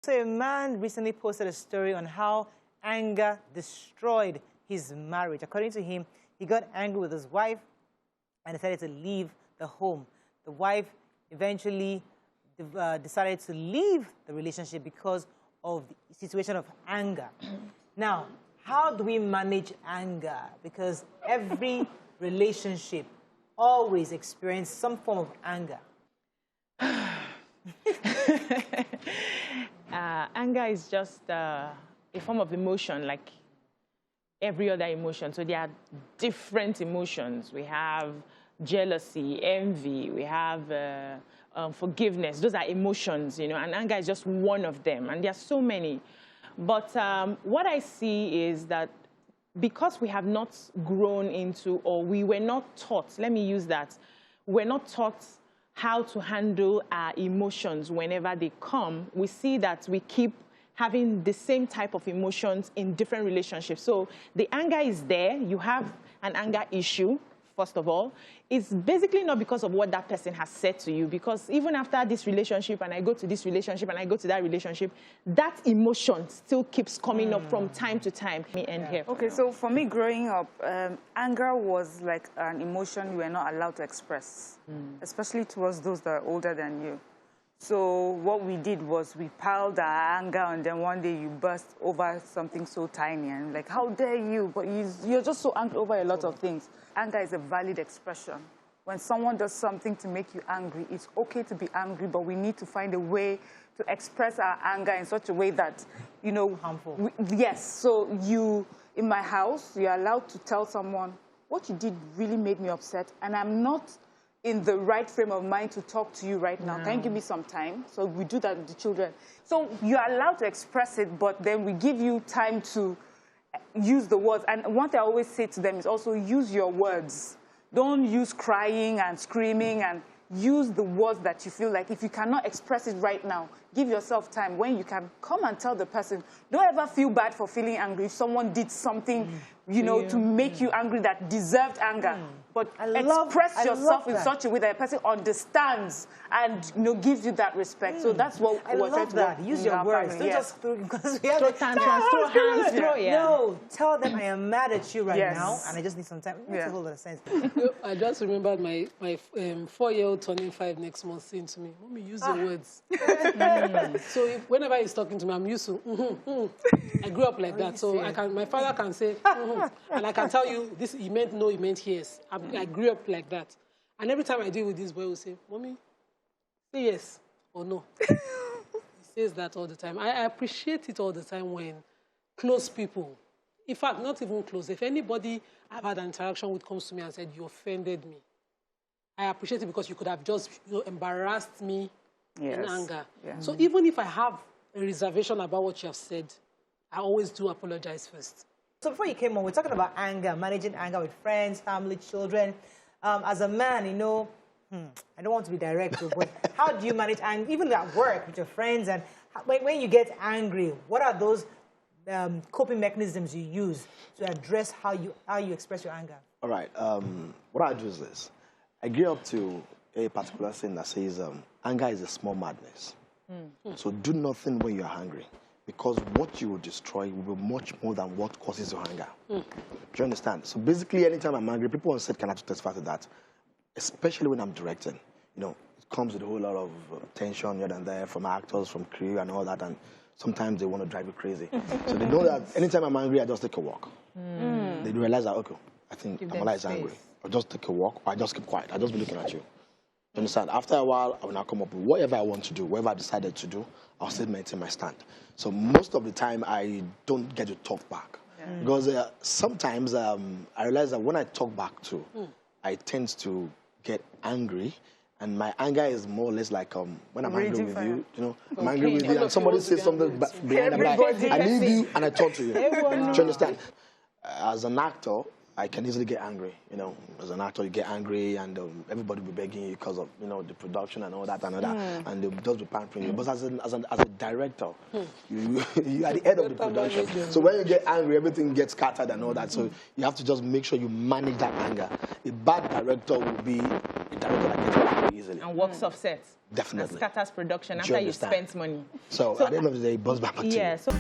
So a man recently posted a story on how anger destroyed his marriage. According to him, he got angry with his wife and decided to leave the home. The wife eventually decided to leave the relationship because of the situation of anger. Now, how do we manage anger? Because every relationship always experiences some form of anger. Anger is just a form of emotion, like every other emotion. So there are different emotions. We have jealousy, envy, we have forgiveness. Those are emotions, you know, and anger is just one of them. And there are so many. But what I see is that because we have not grown into, or we were not taught, let me use that, we're not taught how to handle our emotions whenever they come, we see that we keep having the same type of emotions in different relationships. So the anger is there. You have an anger issue, first of all. It's basically not because of what that person has said to you, because even after this relationship, and I go to this relationship, and I go to that relationship, that emotion still keeps coming up from time to time. Let me end here. Okay, so for me, growing up, anger was like an emotion you were not allowed to express, especially towards those that are older than you. So what we did was we piled our anger, and then one day you burst over something so tiny, and like, how dare you? But you're just so angry over a lot of things. Anger is a valid expression. When someone does something to make you angry, it's okay to be angry, but we need to find a way to express our anger in such a way that, you know, harmful. Yes. So in my house, you're allowed to tell someone, what you did really made me upset, and I'm not in the right frame of mind to talk to you right now. Can you give me some time? So we do that with the children. So you're allowed to express it, but then we give you time to use the words. And one thing I always say to them is also use your words. Don't use crying and screaming, and use the words that you feel like. If you cannot express it right now, give yourself time when you can come and tell the person. Don't ever feel bad for feeling angry if someone did something, you know, to make you angry that deserved anger. But express yourself in such a way that a person understands and, you know, gives you that respect. So that's what we're trying to do. Use your words. Don't just throw, because we have throw tantrums, throw hands, throw, No, tell them I am mad at you right now, and I just need some time. It makes a whole lot of sense. I just remembered my 4-year-old turning 5 next month saying to me, "Mommy, use your words." So whenever he's talking to me, I'm used to, I grew up like that. So my father can say, and I can tell you, this he meant no, he meant yes. I grew up like that. And every time I deal with this boy, he will say, "Mommy, say yes or no." He says that all the time. I appreciate it all the time when close people, in fact, not even close, if anybody I've had an interaction with comes to me and said, "You offended me," I appreciate it because you could have just, you know, embarrassed me in anger. So even if I have a reservation about what you have said, I always do apologize first. So before you came on, we're talking about anger, managing anger with friends, family, children. As a man, you know, I don't want to be direct, but how do you manage anger, even at work with your friends? And when you get angry, what are those coping mechanisms you use to address how you express your anger? All right. What I do is this. I grew up to a particular saying that says anger is a small madness. So do nothing when you're angry, because what you will destroy will be much more than what causes your anger. Do you understand? So basically, anytime I'm angry, people on set can have to testify to that, especially when I'm directing. You know, it comes with a whole lot of tension here and there from actors, from crew and all that, and sometimes they want to drive you crazy. So they know that anytime I'm angry, I just take a walk. They realize that, okay, I think Amola is angry. I'll just take a walk, or I just keep quiet. I'll just be looking at you. You understand? After a while, I will now come up with whatever I want to do, whatever I decided to do, I'll still maintain my stand. So most of the time, I don't get to talk back. Because sometimes I realize that when I talk back too, I tend to get angry. And my anger is more or less like when I'm angry with you, you know, I'm angry with you, and somebody says something behind me, like, I leave you and I talk to you. Do you understand? As an actor, I can easily get angry. You know, as an actor, you get angry, and everybody will be begging you because of, you know, the production and all that and all that, and they'll just be pampering you. But as a director, you are the head of the production. So when you get angry, everything gets scattered and all that. So you have to just make sure you manage that anger. A bad director will be a director that gets angry easily. And walks off set. Definitely. And scatters production Do after you understand? spent money. So at the end of the day, it boils back to you. Yeah. So